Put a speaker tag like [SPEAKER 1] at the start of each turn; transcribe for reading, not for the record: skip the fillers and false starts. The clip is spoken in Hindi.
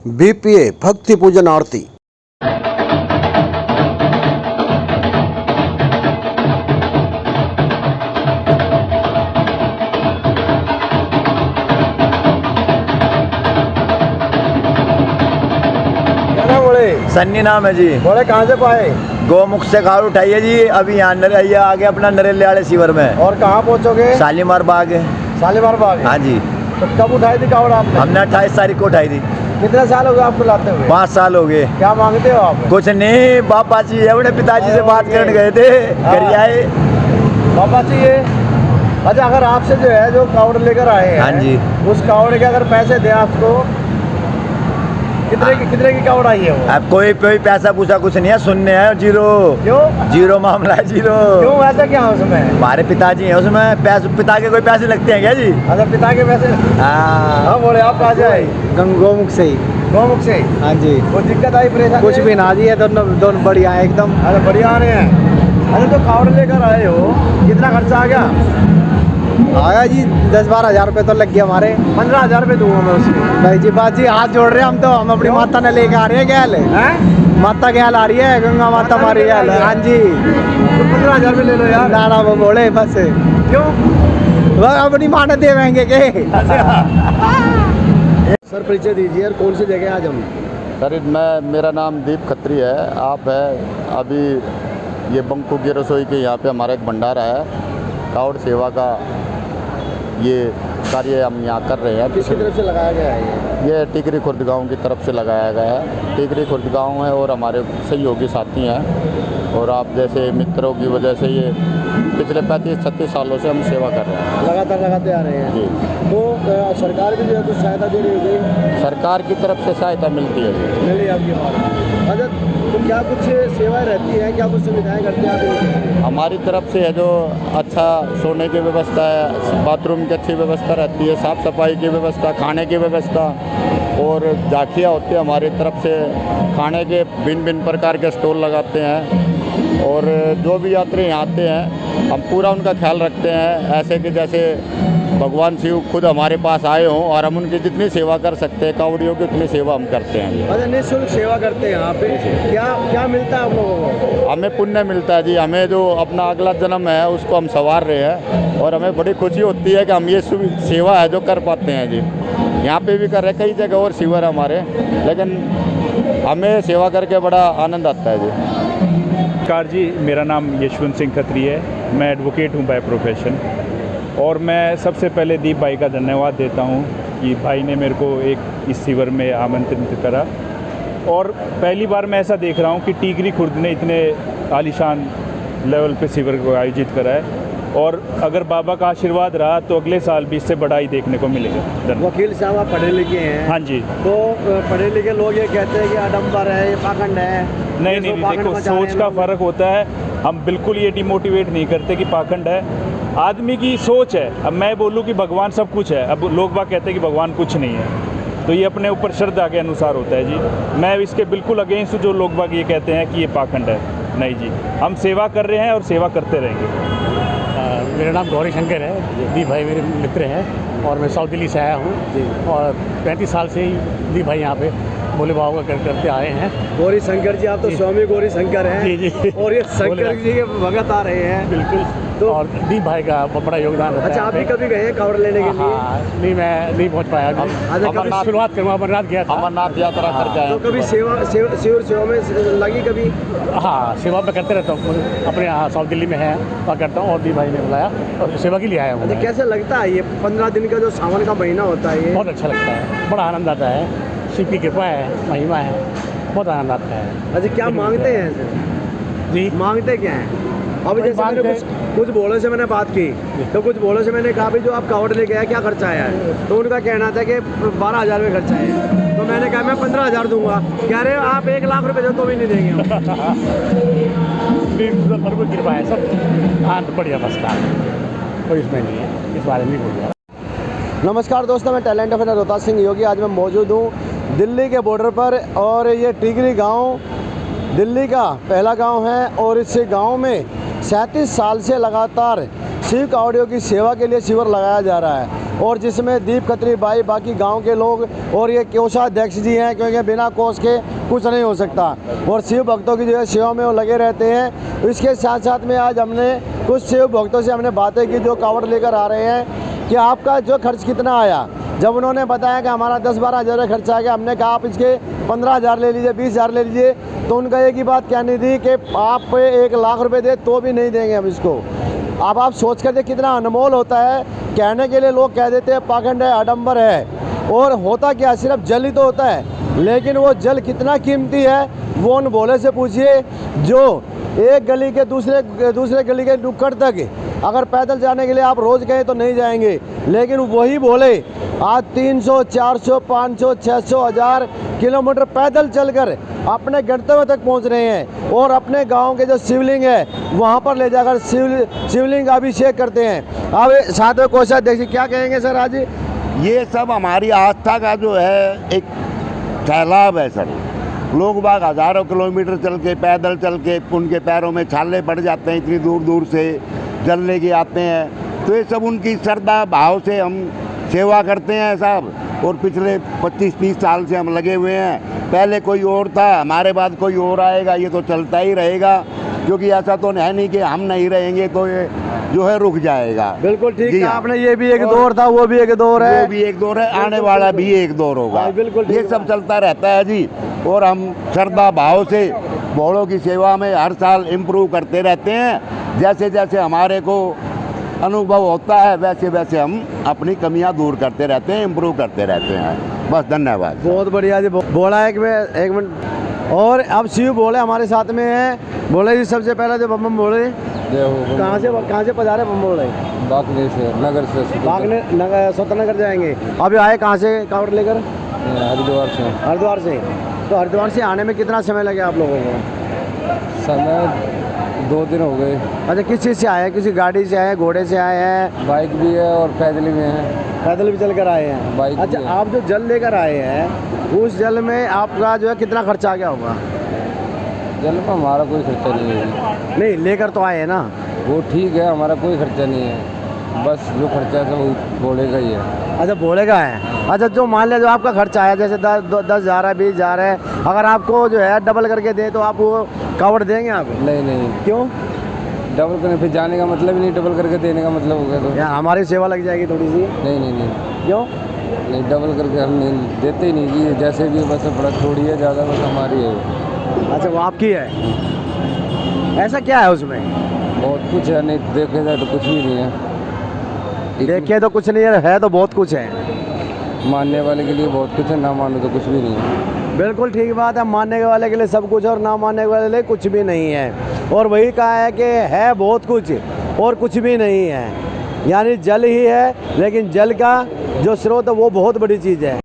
[SPEAKER 1] बीपीए भक्ति पूजन आरती।
[SPEAKER 2] सन्नी नाम है जी।
[SPEAKER 1] बोले कहाँ से पाए?
[SPEAKER 2] गौमुख से कार उठाइए जी। अभी यहाँ नरैया आगे अपना नरेले वाले शिविर में।
[SPEAKER 1] और कहाँ पहुँचोगे?
[SPEAKER 2] शालीमार बाग है।
[SPEAKER 1] शालीमार बाग?
[SPEAKER 2] हाँ जी।
[SPEAKER 1] तो कब उठाई थी कावड़ आपने?
[SPEAKER 2] हमने 28 तारीख को उठाई थी।
[SPEAKER 1] कितने साल हो गए आपको लाते हुए?
[SPEAKER 2] 5 साल हो गए।
[SPEAKER 1] क्या मांगते हो आप?
[SPEAKER 2] कुछ नहीं, बापा जी अपने पिताजी से बात करने गए थे, कर आए।
[SPEAKER 1] बाबा जी ये अच्छा, अगर आपसे जो है जो कावड़ लेकर आए हैं,
[SPEAKER 2] हाँ जी,
[SPEAKER 1] उस कावड़ के अगर पैसे दे आपको, कितने की कावड़ आई है वो?
[SPEAKER 2] अब कोई पैसा पूछा कुछ नहीं है, सुनने है जीरो।
[SPEAKER 1] क्यों?
[SPEAKER 2] जीरो मामला है, जीरो।
[SPEAKER 1] क्यों, ऐसा क्या है उसमें?
[SPEAKER 2] हमारे पिताजी हैं उसमें, पिता के कोई पैसे लगते हैं क्या जी?
[SPEAKER 1] अच्छा, पिता के पैसे? हाँ बोले आप कहाँ से आए?
[SPEAKER 3] गौमुख से ही।
[SPEAKER 1] गौमुख से?
[SPEAKER 3] हाँ जी।
[SPEAKER 1] कोई दिक्कत आई, परेशानी?
[SPEAKER 3] कुछ भी ना जी, है दोनों बढ़िया है एकदम।
[SPEAKER 1] अरे बढ़िया आ रहे हैं। अरे तो कावड़ लेकर आए हो, कितना खर्चा आ गया?
[SPEAKER 3] आया जी 10-12 हज़ार रुपये तो लग गया हमारे।
[SPEAKER 1] 15,000 रुपये दूंगा मैं उसके।
[SPEAKER 3] भाई जी बात जी, हाथ जोड़ रहे हैं हम तो। हम अपनी माता ने लेके आ रहे हैं गैल। माता गैल आ रही है, गंगा माता हमारी गैल। हाँ जी।
[SPEAKER 1] तो 15,000 रुपये ले लो यार।
[SPEAKER 3] ना वो बोले बस।
[SPEAKER 1] क्यों?
[SPEAKER 3] वह अपनी माँ ने देवेंगे के।
[SPEAKER 1] सर परिचय दीजिए यार, कौन सी जगह आज हम?
[SPEAKER 4] सर मेरा नाम दीप खत्री है। आप है अभी ये बंकू की रसोई के यहाँ पे हमारा एक भंडारा है, कावड़ सेवा का ये कार्य हम यहाँ कर रहे हैं।
[SPEAKER 1] किसकी तरफ से लगाया गया है
[SPEAKER 4] ये टिकरी खुर्द गाँव की तरफ से लगाया गया है। टिकरी खुर्द गाँव है और हमारे सहयोगी साथी हैं, और आप जैसे मित्रों की वजह से ये पिछले 35-36 सालों से हम सेवा कर रहे हैं,
[SPEAKER 1] लगातार लगाते आ रहे हैं
[SPEAKER 4] जी।
[SPEAKER 1] तो सरकार भी जो है कुछ सहायता दे रही होगी?
[SPEAKER 4] सरकार की तरफ से सहायता मिलती है जी।
[SPEAKER 1] मिल रही है आपकी बात? अच्छा, तो क्या कुछ सेवाएं रहती है, क्या कुछ सुविधाएं करते हैं आप?
[SPEAKER 4] हमारी तरफ से है जो अच्छा सोने की व्यवस्था है, बाथरूम की अच्छी व्यवस्था रहती है, साफ़ सफाई की व्यवस्था, खाने की व्यवस्था, और झांकियाँ होती है हमारी तरफ से, खाने के भिन्न भिन्न प्रकार के स्टॉल लगाते हैं। और जो भी यात्री यहाँ आते हैं हम पूरा उनका ख्याल रखते हैं, ऐसे कि जैसे भगवान शिव खुद हमारे पास आए हों, और हम उनकी जितनी सेवा कर सकते हैं कावड़ियों की उतनी सेवा हम करते हैं।
[SPEAKER 1] अच्छा, निःशुल्क सेवा करते हैं यहाँ पे। क्या मिलता है आप लोगों को?
[SPEAKER 4] हमें पुण्य मिलता है जी। हमें जो अपना अगला जन्म है उसको हम संवार रहे हैं, और हमें बड़ी खुशी होती है कि हम ये सेवा है जो कर पाते हैं जी। यहाँ पे भी कर रहे हैं, कई जगह और शिविर है हमारे, लेकिन हमें सेवा करके बड़ा आनंद आता है जी।
[SPEAKER 5] नमस्कार जी, मेरा नाम यशवंत सिंह खत्री है। मैं एडवोकेट हूँ बाय प्रोफेशन, और मैं सबसे पहले दीप भाई का धन्यवाद देता हूँ कि भाई ने मेरे को एक इस शिविर में आमंत्रित करा। और पहली बार मैं ऐसा देख रहा हूँ कि टिकरी खुर्द ने इतने आलीशान लेवल पे शिविर को आयोजित करा है, और अगर बाबा का आशीर्वाद रहा तो अगले साल भी इससे बड़ा ही देखने को मिलेगा।
[SPEAKER 1] वकील साहब आप पढ़े लिखे हैं?
[SPEAKER 5] हाँ जी।
[SPEAKER 1] तो पढ़े लिखे लोग ये कहते हैं कि आडम्बर है, ये पाखंड है।
[SPEAKER 5] नहीं, देखो सोच का फ़र्क होता है। हम बिल्कुल ये डिमोटिवेट नहीं करते कि पाखंड है, आदमी की सोच है। अब मैं बोलूँ कि भगवान सब कुछ है, अब लोग बाग कहते हैं कि भगवान कुछ नहीं है, तो ये अपने ऊपर श्रद्धा के अनुसार होता है जी। मैं इसके बिल्कुल अगेंस्ट जो लोग बाग ये कहते हैं कि ये पाखंड है। नहीं जी, हम सेवा कर रहे हैं और सेवा करते रहेंगे।
[SPEAKER 6] मेरा नाम गौरी शंकर है। दीप भाई मेरे मित्र हैं, और मैं साउथ दिल्ली से आया हूँ, और 35 साल से ही दीप भाई यहाँ पे भोले बाबा का करते आए हैं।
[SPEAKER 1] गौरी शंकर जी, आप तो स्वामी गौरी शंकर हैं।
[SPEAKER 6] जी जी।
[SPEAKER 1] और ये शंकर जी के भगत आ रहे हैं।
[SPEAKER 6] बिल्कुल। तो और दीप भाई का बड़ा योगदान रहता है।
[SPEAKER 1] अच्छा, आप भी कभी गए हैं कावड़ लेने के लिए?
[SPEAKER 6] नहीं, मैं नहीं पहुँच पाया।
[SPEAKER 1] कभी
[SPEAKER 6] शुरुआत करूँगा, अमरनाथ गया था।
[SPEAKER 4] अमरनाथ यात्रा करके आए।
[SPEAKER 1] तो कभी सेवा में लगी कभी?
[SPEAKER 6] हाँ, सेवा मैं करते रहता हूँ, अपने यहाँ साउथ दिल्ली में है, वहाँ करता हूँ, और दीप भाई ने बुलाया और सेवा के लिए आया हूँ।
[SPEAKER 1] अच्छा, कैसे लगता है ये 15 दिन का जो सावन का महीना होता है? ये
[SPEAKER 6] बहुत अच्छा लगता है, बड़ा आनंद आता है। शिव की कृपा है, महिमा है, बहुत आनंद आता है।
[SPEAKER 1] अच्छा, क्या मांगते हैं
[SPEAKER 6] जी?
[SPEAKER 1] मांगते क्या हैं? अभी जैसे मैंने कुछ बोलों से मैंने बात की, तो कुछ बोलों से मैंने कहा भी जो आप कावड़ लेके आए क्या खर्चा आया है, तो उनका कहना था कि 12,000 रुपये खर्चा है। तो मैंने कहा मैं 15,000 दूंगा। कह रहे आप 1 लाख रुपये दो तो भी नहीं देंगे हम।
[SPEAKER 6] भरपूर कृपा है, सब हाँ बढ़िया फर्स्ट क्लास, कोई इसमें नहीं है, इस बारे में नहीं बोल रहा।
[SPEAKER 1] नमस्कार दोस्तों, मैं टैलेंट ऑफ रोहतास सिंह योगी। आज मैं मौजूद हूँ दिल्ली के बॉर्डर पर, और ये टिकरी गांव दिल्ली का पहला गांव है, और इस गांव में 37 साल से लगातार शिव कावड़ियों की सेवा के लिए शिविर लगाया जा रहा है। और जिसमें दीप खत्री भाई, बाकी गांव के लोग और ये कोषाध्यक्ष जी हैं, क्योंकि बिना कोष के कुछ नहीं हो सकता। और शिव भक्तों की जो है सेवा में वो लगे रहते हैं। इसके साथ साथ में आज हमने कुछ शिव भक्तों से हमने बातें की जो कावड़ लेकर आ रहे हैं कि आपका जो खर्च कितना आया। जब उन्होंने बताया कि हमारा 10-12 हज़ार रुपये खर्चा आ गया, हमने कहा आप इसके 15,000 ले लीजिए, 20,000 ले लीजिए, तो उनका एक ही बात कहनी थी कि आप 1 लाख रुपए दे तो भी नहीं देंगे हम इसको। अब आप सोच कर देखिए कितना अनमोल होता है। कहने के लिए लोग कह देते हैं पाखंड है, आडंबर है, और होता क्या, सिर्फ जल ही तो होता है, लेकिन वो जल कितना कीमती है वो उन भोले से पूछिए जो एक गली के दूसरे गली के नुक्कड़ तक अगर पैदल जाने के लिए आप रोज़ गए तो नहीं जाएंगे, लेकिन वही भोले आज 300, 400, 500, 600, 1000 किलोमीटर पैदल चलकर अपने गंतव्य तक पहुंच रहे हैं और अपने गांव के जो शिवलिंग है वहां पर ले जाकर शिवलिंग का अभिषेक करते हैं। अब साथ में कोषाध्यक्ष क्या कहेंगे सर आज?
[SPEAKER 7] ये सब हमारी आस्था का जो है एक सैलाब है सर। लोग बाग हज़ारों किलोमीटर चल के, पैदल चल के, उनके पैरों में छाले पड़ जाते हैं, इतनी दूर दूर से जल लेके आते हैं। तो ये सब उनकी श्रद्धा भाव से हम सेवा करते हैं साहब, और पिछले 25-30 साल से हम लगे हुए हैं। पहले कोई और था, हमारे बाद कोई और आएगा, ये तो चलता ही रहेगा, क्योंकि ऐसा तो है नहीं कि हम नहीं रहेंगे तो ये जो है रुक जाएगा।
[SPEAKER 1] बिल्कुल ठीक है
[SPEAKER 7] हाँ।
[SPEAKER 1] आपने, ये भी एक दौर था, वो भी एक दौर है,
[SPEAKER 7] वो भी एक दौर है, आने वाला भी एक दौर होगा।
[SPEAKER 1] हाँ, बिल्कुल ठीक
[SPEAKER 7] ये
[SPEAKER 1] है।
[SPEAKER 7] सब चलता रहता है जी, और हम श्रद्धा भाव से भोलों की सेवा में हर साल इम्प्रूव करते रहते हैं। जैसे जैसे हमारे को अनुभव होता है वैसे वैसे हम अपनी कमियां दूर करते रहते हैं, इम्प्रूव करते रहते हैं। बस धन्यवाद।
[SPEAKER 1] बहुत बढ़िया जी। बोला एक मिनट। और अब शिव भोले हमारे साथ में हैं। भोले जी सबसे पहले जो बम बोले, कहाँ से पधारे बम बोले?
[SPEAKER 3] बागने से, नगर से,
[SPEAKER 1] स्वतंत्र जाएंगे। अभी आए कहाँ से कावड़ लेकर?
[SPEAKER 3] हरिद्वार से।
[SPEAKER 1] हरिद्वार से। तो हरिद्वार से आने में कितना समय लगे आप लोगों को?
[SPEAKER 3] समय 2 दिन हो गए।
[SPEAKER 1] अच्छा, किस चीज़ से आए हैं? किसी गाड़ी से आए हैं, घोड़े से आए हैं?
[SPEAKER 3] बाइक भी है और पैदल भी है।
[SPEAKER 1] पैदल भी चल कर आए हैं?
[SPEAKER 3] बाइक
[SPEAKER 1] अच्छा,
[SPEAKER 3] भी है।
[SPEAKER 1] आप जो जल लेकर आए हैं उस जल में आपका जो है कितना खर्चा आ गया होगा?
[SPEAKER 3] जल में हमारा कोई खर्चा नहीं है।
[SPEAKER 1] नहीं, लेकर तो आए हैं ना।
[SPEAKER 3] वो ठीक है, हमारा कोई खर्चा नहीं है, बस जो खर्चा है वो भोले का ही है।
[SPEAKER 1] अच्छा, भोले का है। अच्छा, जो मान लिया जो आपका खर्चा आया, जैसे 10,000 है, 20,000 है, अगर आपको जो है डबल करके दे तो आप वो कावड़ देंगे आप?
[SPEAKER 3] नहीं।
[SPEAKER 1] क्यों?
[SPEAKER 3] डबल करने फिर जाने का मतलब ही नहीं, डबल करके देने का मतलब हो गया तो।
[SPEAKER 1] या हमारी सेवा लग जाएगी थोड़ी सी।
[SPEAKER 3] नहीं।
[SPEAKER 1] क्यों?
[SPEAKER 3] नहीं, डबल करके हम नहीं देते ही नहीं जी, जैसे भी बस बड़ा थोड़ी है, ज़्यादा बस हमारी है।
[SPEAKER 1] अच्छा, वो आपकी है। ऐसा क्या है उसमें?
[SPEAKER 3] बहुत कुछ है, नहीं देखे जाए तो कुछ भी नहीं है।
[SPEAKER 1] देखिए तो कुछ नहीं है तो बहुत कुछ है।
[SPEAKER 3] मानने वाले के लिए बहुत कुछ है, ना मानो तो कुछ भी नहीं है।
[SPEAKER 1] बिल्कुल ठीक बात है, मानने वाले के लिए सब कुछ और ना मानने वाले के लिए कुछ भी नहीं है। और वही कहा है कि है बहुत कुछ और कुछ भी नहीं है, यानी जल ही है, लेकिन जल का जो स्रोत है वो बहुत बड़ी चीज़ है।